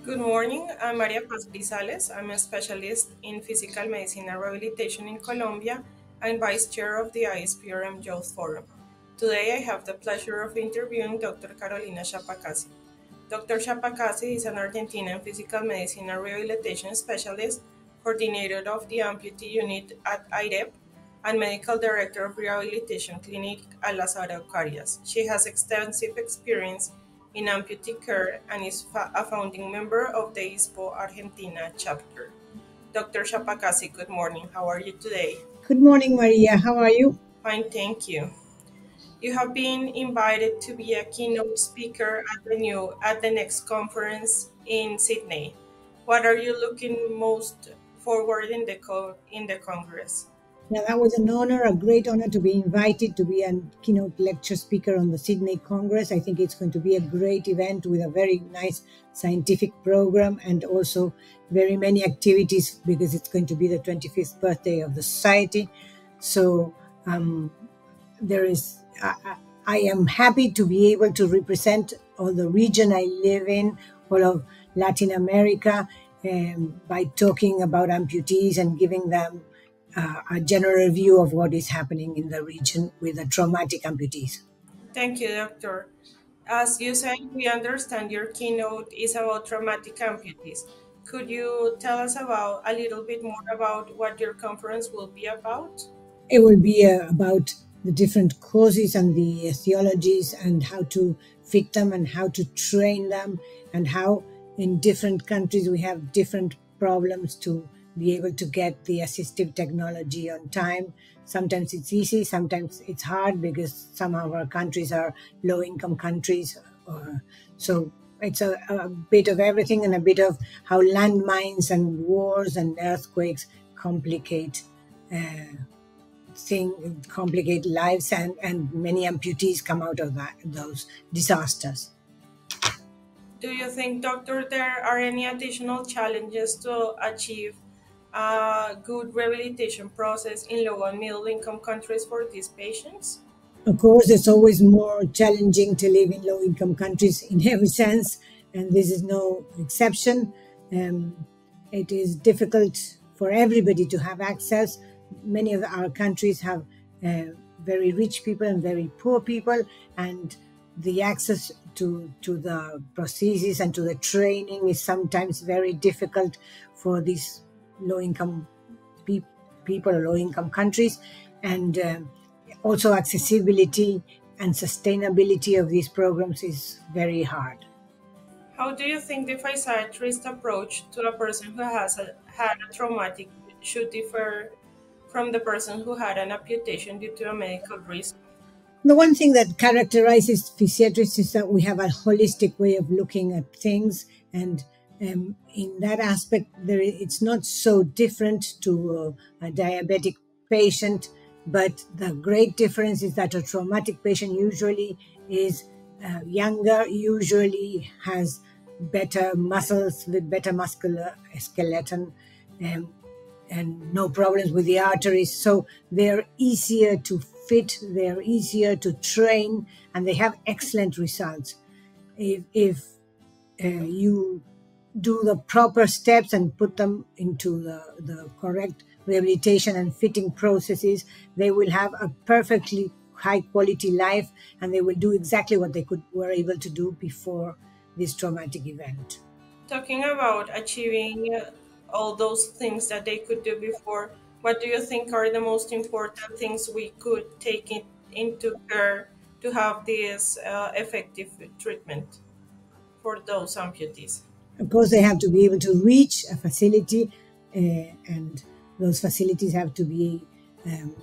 Good morning. I'm Maria Paz Grisales. I'm a specialist in physical medicine and rehabilitation in Colombia and vice chair of the ISPRM Youth Forum. Today, I have the pleasure of interviewing Dr. Carolina Schiappacasse. Dr. Schiappacasse is an Argentinian physical medicine and rehabilitation specialist, coordinator of the amputee unit at IREP, and medical director of rehabilitation clinic at Las Araucarias. She has extensive experience in amputee care and is a founding member of the ISPO Argentina chapter. Dr. Schiappacasse, good morning. How are you today? Good morning, Maria. How are you? Fine, thank you. You have been invited to be a keynote speaker at the next conference in Sydney. What are you looking most forward in the congress? Yeah, that was an honor, a great honor to be invited to be a keynote lecture speaker on the Sydney Congress. I think it's going to be a great event with a very nice scientific program and also very many activities because it's going to be the 25th birthday of the society. So um, there is, I am happy to be able to represent all the region I live in, all of Latin America, by talking about amputees and giving them a general view of what is happening in the region with the traumatic amputees. Thank you, Doctor. As you said, we understand your keynote is about traumatic amputees. Could you tell us about a little bit more about what your conference will be about? It will be about the different causes and the theologies and how to fit them and how to train them and how in different countries we have different problems to be able to get the assistive technology on time. Sometimes it's easy, sometimes it's hard because some of our countries are low income countries. So it's a bit of everything and a bit of how landmines and wars and earthquakes complicate complicate lives, and many amputees come out of those disasters. Do you think, Doctor, there are any additional challenges to achieve a good rehabilitation process in low and middle income countries for these patients? Of course, it's always more challenging to live in low income countries in every sense, and this is no exception. It is difficult for everybody to have access. Many of our countries have very rich people and very poor people, and the access to the prosthesis and to the training is sometimes very difficult for these low income people or low income countries. And also accessibility and sustainability of these programs is very hard. How do you think the physiatrist approach to a person who had a traumatic should differ from the person who had an amputation due to a medical reason? The one thing that characterizes physiatrists is that we have a holistic way of looking at things, and in that aspect, it's not so different to a diabetic patient. But the great difference is that a traumatic patient usually is younger, usually has better muscles with better muscular skeleton, um, and no problems with the arteries. So they're easier to fit, they're easier to train, and they have excellent results. If you do the proper steps and put them into the correct rehabilitation and fitting processes, they will have a perfectly high quality life, and they will do exactly what they were able to do before this traumatic event. Talking about achieving all those things that they could do before, what do you think are the most important things we could take into care to have this effective treatment for those amputees? Of course, they have to be able to reach a facility, and those facilities have to be um,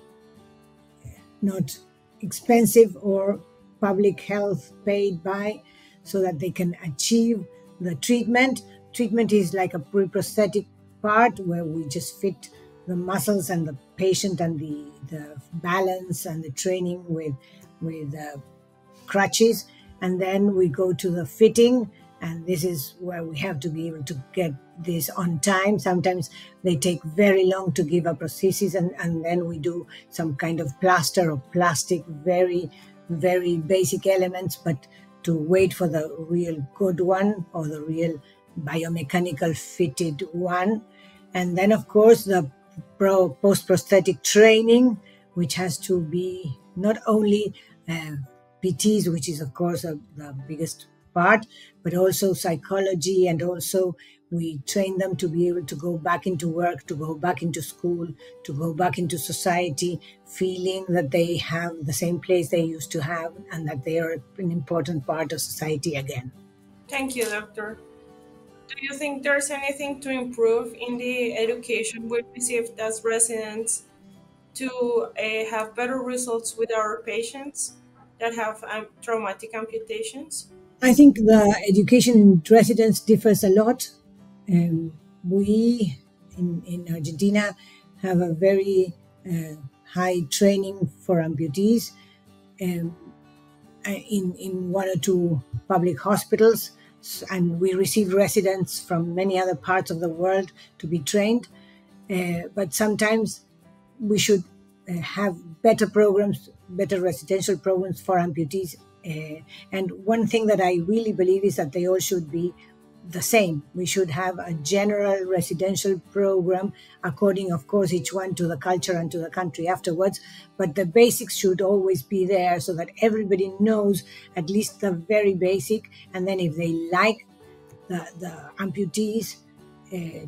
not expensive or public health paid by, so that they can achieve the treatment. Treatment is like a prosthetic part where we just fit the muscles and the patient and the balance and the training with crutches, and then we go to the fitting, and this is where we have to be able to get this on time. Sometimes they take very long to give a prosthesis, and then we do some kind of plaster or plastic, very very basic elements, but to wait for the real good one or the real biomechanical fitted one. And then, of course, the post prosthetic training, which has to be not only PTs, which is, of course, the biggest part, but also psychology. And also, we train them to be able to go back into work, to go back into school, to go back into society, feeling that they have the same place they used to have and that they are an important part of society again. Thank you, doctor. Do you think there's anything to improve in the education we received as residents to have better results with our patients that have traumatic amputations? I think the education in residence differs a lot. We in Argentina have a very high training for amputees um, in one or two public hospitals, and we receive residents from many other parts of the world to be trained. But sometimes we should have better programs, better residential programs for amputees. And one thing that I really believe is that they all should be the same. We should have a general residential program according, of course, each one to the culture and to the country afterwards. But the basics should always be there so that everybody knows at least the very basic. And then if they like the amputees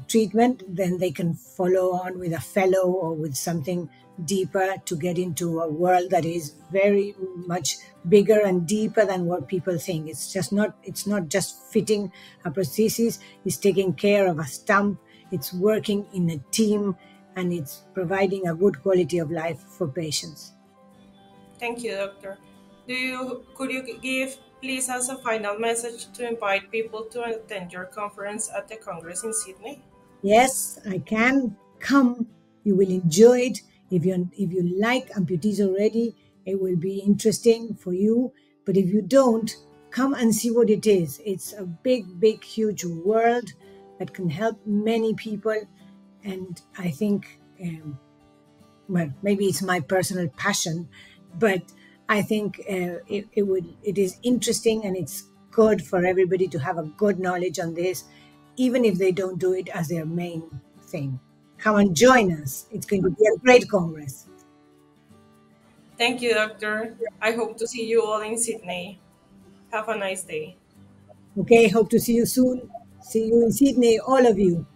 treatment, then they can follow on with a fellow or with something deeper to get into a world that is very much bigger and deeper than what people think. It's not just fitting a prosthesis, it's taking care of a stump, it's working in a team, and it's providing a good quality of life for patients. Thank you, doctor. Could you give please as a final message to invite people to attend your conference at the Congress in Sydney? Yes, I can. Come. You will enjoy it. If you like amputees already, it will be interesting for you. But if you don't, come and see what it is. It's a big, big, huge world that can help many people. And I think, well, maybe it's my personal passion, but I think it is interesting and it's good for everybody to have a good knowledge on this, even if they don't do it as their main thing. Come and join us. It's going to be a great congress. Thank you, doctor. I hope to see you all in Sydney. Have a nice day. Okay, hope to see you soon. See you in Sydney, all of you.